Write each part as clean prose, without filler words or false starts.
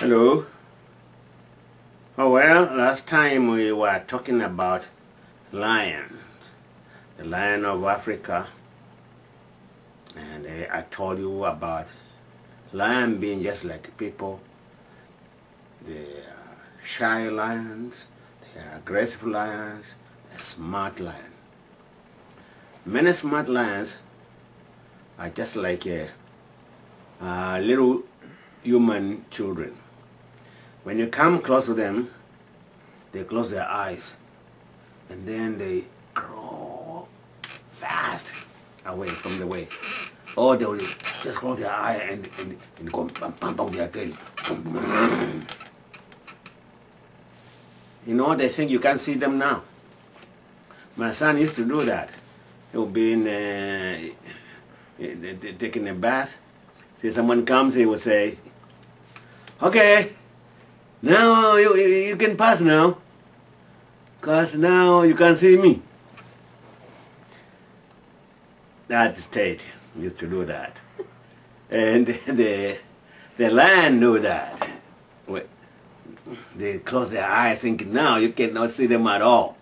Hello. Oh well, last time we were talking about lions, the lion of Africa, and I told you about lion being just like people. They are shy lions, they are aggressive lions, they're smart lions. Many smart lions are just like little human children. When you come close to them, they close their eyes and then they crawl fast away from the way. Or they will just close their eye and go bam bam bam their tail. You know, they think you can't see them now. My son used to do that. He would be taking a bath. See someone comes, he would say, "Okay, now you can pass now, because now you can't see me." That state used to do that. And the lion knew that. They close their eyes thinking, now you cannot see them at all.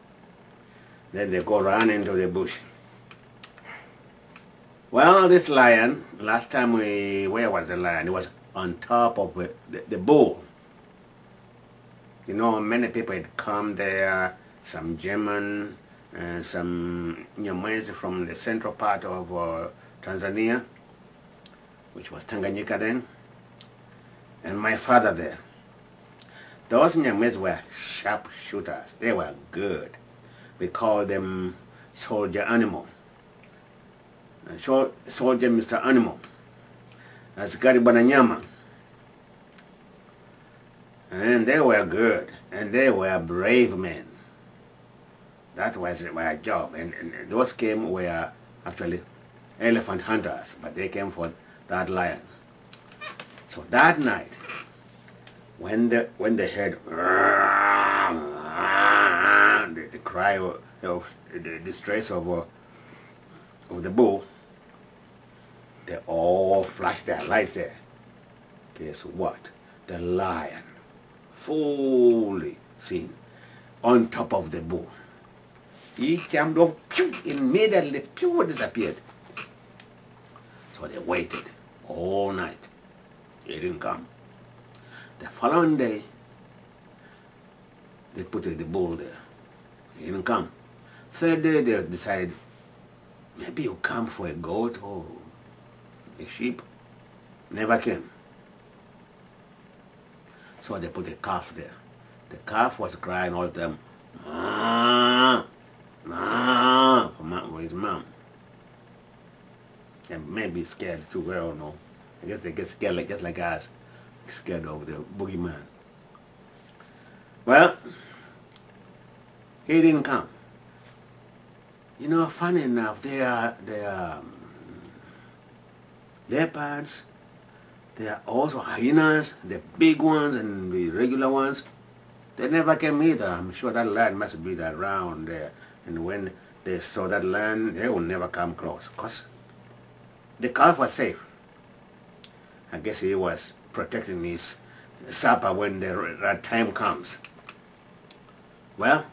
Then they go run into the bush. Well, this lion, last time where was the lion? It was on top of the bull. You know, many people had come there, some German, some Nyamwezi from the central part of Tanzania, which was Tanganyika then, and my father there. Those Nyamwezi were sharp shooters. They were good. We called them soldier animal. Soldier Mr. Animal. Askari Bwana Nyama. And they were good. And they were brave men. That was their job. And those were actually elephant hunters. But they came for that lion. So that night, when they heard the cry of the distress of the bull, they all flashed their lights there. Guess what? The lion, fully seen, on top of the bull. He jumped off, pew, immediately, pew, disappeared. So they waited all night. He didn't come. The following day, they put the bull there. He didn't come. Third day, they decided, maybe he'll come for a goat or a sheep. Never came. So they put a calf there. The calf was crying all the time, "Ah, ah," for his mom. And maybe scared too, I don't know. I guess they get scared just like us, scared of the boogeyman. Well, he didn't come. You know, funny enough, they are leopards. There are also hyenas, the big ones and the regular ones. They never came either. I'm sure that lion must be around there. And when they saw that lion, they will never come close. Because the calf was safe. I guess he was protecting his supper when the right time comes. Well,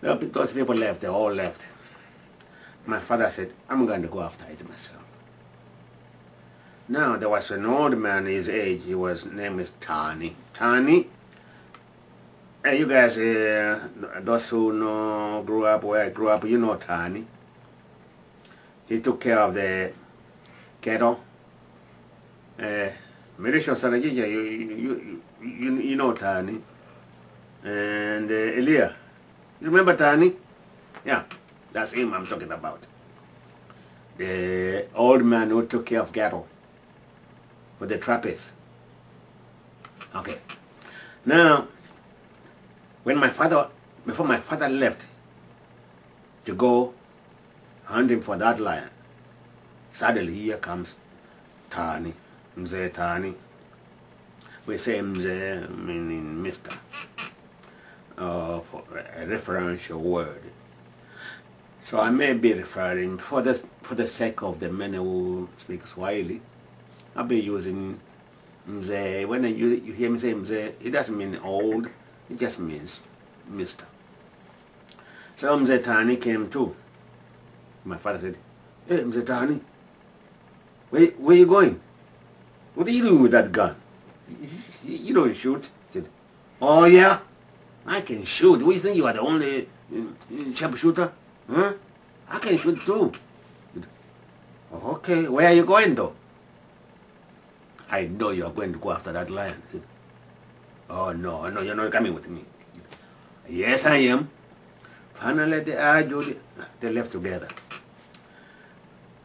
because people left, they all left. My father said, I'm going to go after it myself. Now, there was an old man his age, his name is Tani. Tani, you guys, those who know, grew up where I grew up, you know Tani. He took care of the cattle. Mirisho Sarajija, you know Tani. And Elia, you remember Tani? Yeah, that's him I'm talking about. The old man who took care of cattle for the trapeze. Okay. Now, before my father left to go hunting for that lion, suddenly here comes Tani, Mzee Tani. We say Mzee meaning Mr. For a referential word. So I may be referring, for the sake of the men who speak Swahili, I'll be using Mzee, when you hear me say Mzee, it doesn't mean old, it just means Mister. So Mzee Tani came too. My father said, "Hey, Mzee Tani, where you going? What are you doing with that gun? You don't shoot." He said, "Oh yeah, I can shoot. Do you think you are the only sharpshooter? Huh? I can shoot too." Said, "Okay, where are you going though?" "I know you are going to go after that lion." Said, "Oh no, you're not coming with me." "Yes, I am." Finally, they left together.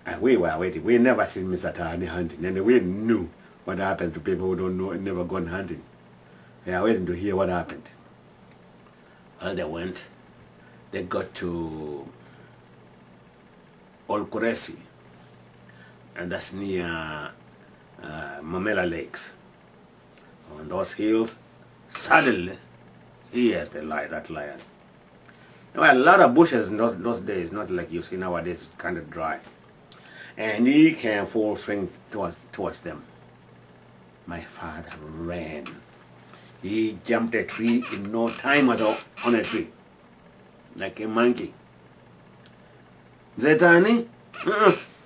And we were waiting. We never seen Mr. Tani hunting, and we knew what happened to people who don't know and never gone hunting. They are waiting to hear what happened. Well, they went. They got to Olkuresi, and that's near Mamela Lakes. On those hills, suddenly, here's that lion. There were a lot of bushes in those days, not like you see nowadays, it's kind of dry. And he came full swing towards them. My father ran. He jumped a tree in no time at all, on a tree, like a monkey. Mzee Tani,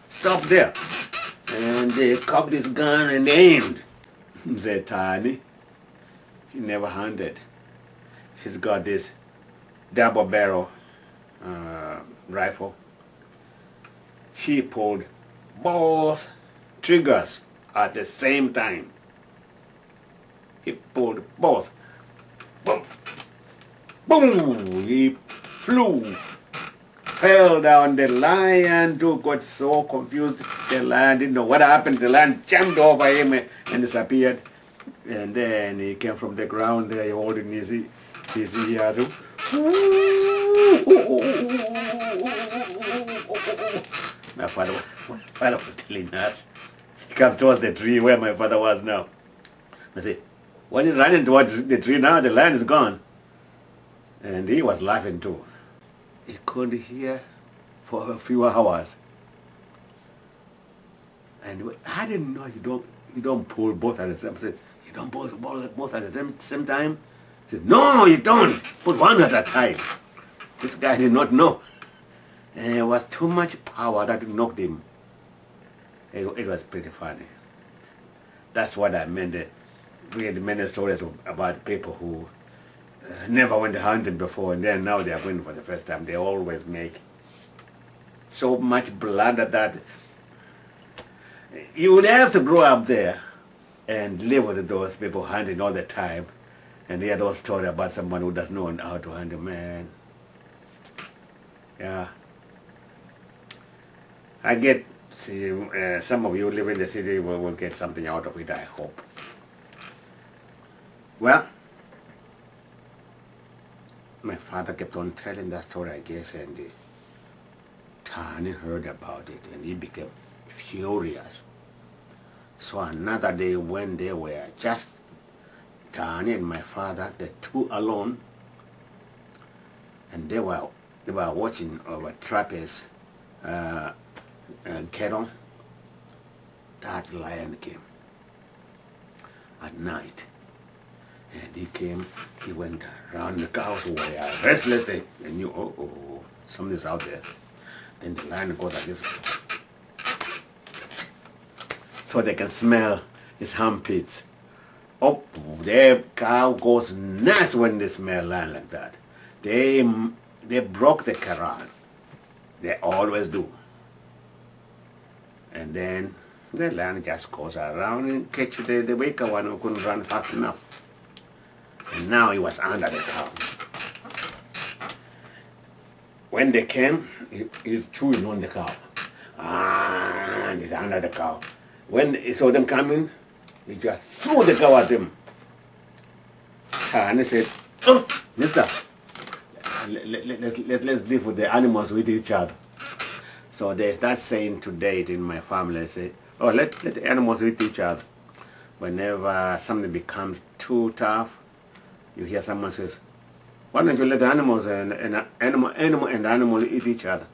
stop there. And they cocked his gun and aimed. Mzee Tani, he never hunted. He's got this double barrel rifle. He pulled both triggers at the same time. He pulled both. Boom! Boom! He flew. Fell down. The lion too got so confused. The lion didn't know what happened. The lion jumped over him and disappeared. And then he came from the ground there, holding his ears. My father was telling us. He comes towards the tree where my father was now. I say, "Was he running towards the tree now? The lion is gone." And he was laughing too. He couldn't hear for a few hours. And I didn't know you don't pull both at the same time. I said, "You don't pull both at the same time?" He said, "No, you don't. Put one at a time." This guy did not know. And it was too much power that knocked him. It was pretty funny. That's what I meant. We had many stories about people who never went hunting before, and then now they are going for the first time. They always make so much blood that you would have to grow up there and live with those people hunting all the time and hear those stories about someone who doesn't know how to hunt, man. Yeah. I get, some of you live in the city will get something out of it, I hope. Well, my father kept on telling that story, I guess, and Tani heard about it and he became furious. So another day when they were just Tani and my father, the two alone, and they were watching our trappers cattle, that lion came at night. And he went around the cows who were restless. They knew, oh, something's out there. Then the lion goes like this. So they can smell his armpits. Oh, the cow goes nuts when they smell lion like that. They broke the corral. They always do. And then the lion just goes around and catch the weaker one who couldn't run fast enough. And now he was under the cow. When they came, he's chewing on the cow. And he's under the cow. When he saw them coming, he just threw the cow at him. And he said, "Oh, mister, let's live with the animals with each other." So there's that saying today in my family. They say, "Oh, let the animals with each other." Whenever something becomes too tough, you hear someone says, "Why don't you let the animals and animal eat each other?"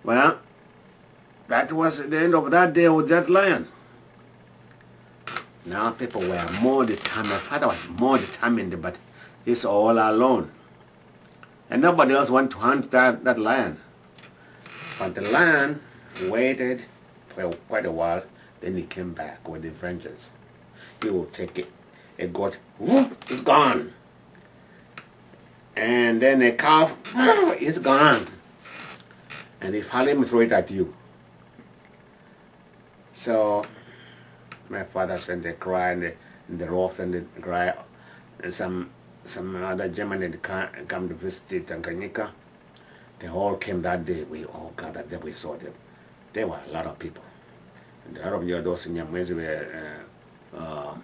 Well, that was the end of that day with that lion. Now people were more determined. My father was more determined, but he's all alone. And nobody else wanted to hunt that lion. But the lion waited for quite a while, then he came back with the vengeance. He would take it, a goat, whoop, it's gone. And then a calf, it's gone. And if Halim throw it at you. So my father sent a cry and the ropes and the cry, and some other German had come to visit Tanganyika. They all came that day. We all gathered there. We saw them. There were a lot of people. And a lot of those in Nyamwezi were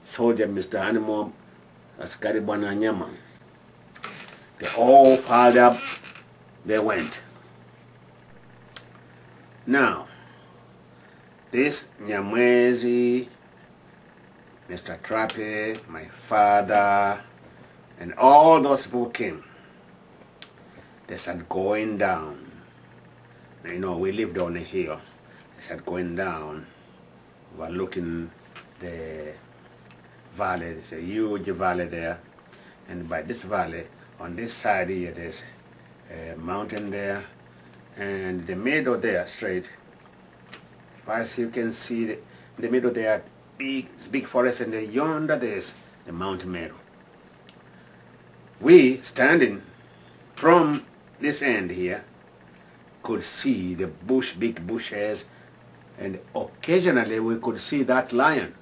soldier Mr. Animal Askari Bwana Nyama. They all piled up. They went. Now, this Nyamwezi, Mr. Trape, my father, and all those people came. They started going down. You know, we lived on a hill. They started going down, overlooking the valley. There's a huge valley there. And by this valley, on this side here, there's a mountain there. And the middle there, straight, as far as you can see, the middle there, big forest, and yonder there's the mountain meadow. We, standing from this end here, could see the bush, big bushes, and occasionally we could see that lion,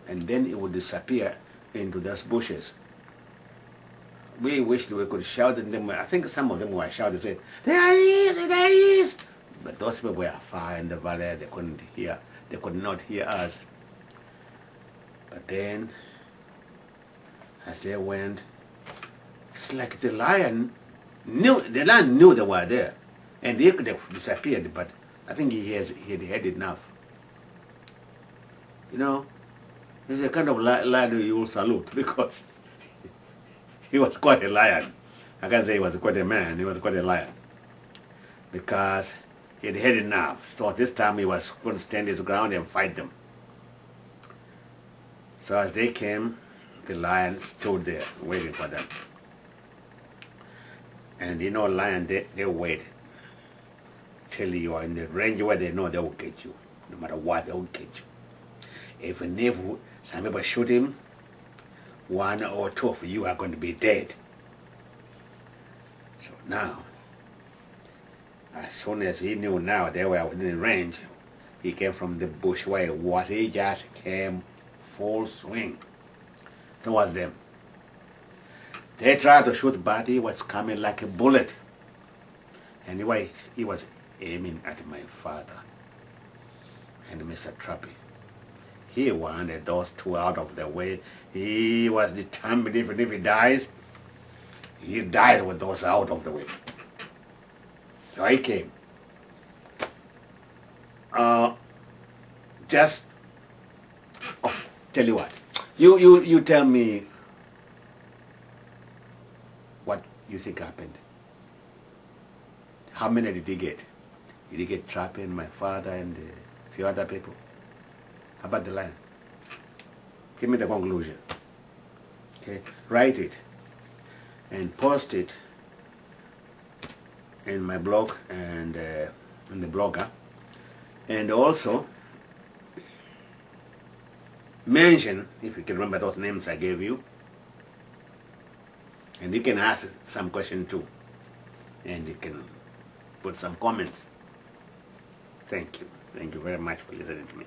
and then it would disappear into those bushes. We wished we could shout at them. I think some of them were shouting, saying, "There he is! There he is!" But those people were far in the valley. They couldn't hear. They could not hear us. But then, as they went, it's like the lion knew. The lion knew they were there, and they could have disappeared. But I think he had had enough. You know, he's a kind of lion you will salute because he was quite a lion. I can't say he was quite a man. He was quite a lion because he had had enough. So this time he was going to stand his ground and fight them. So as they came, the lion stood there waiting for them. And you know, lion, they wait till you are in the range where they know they will get you. No matter what, they will get you. Even if some people shoot him, one or two of you are going to be dead. So now, as soon as he knew now they were within range, he came from the bush where he was. He just came full swing towards them. They tried to shoot, but he was coming like a bullet. Anyway, he was aiming at my father and Mr. Trappy. He wanted those two out of the way. He was determined even if he dies with those out of the way. So he came. Tell you what. You tell me what you think happened. How many did he get? Did he get Trappy and my father and a few other people? How about the lion? Give me the conclusion. Okay, write it and post it in my blog and in the blogger, and also mention, if you can remember those names I gave you, and you can ask some question too, and you can put some comments. Thank you very much for listening to me.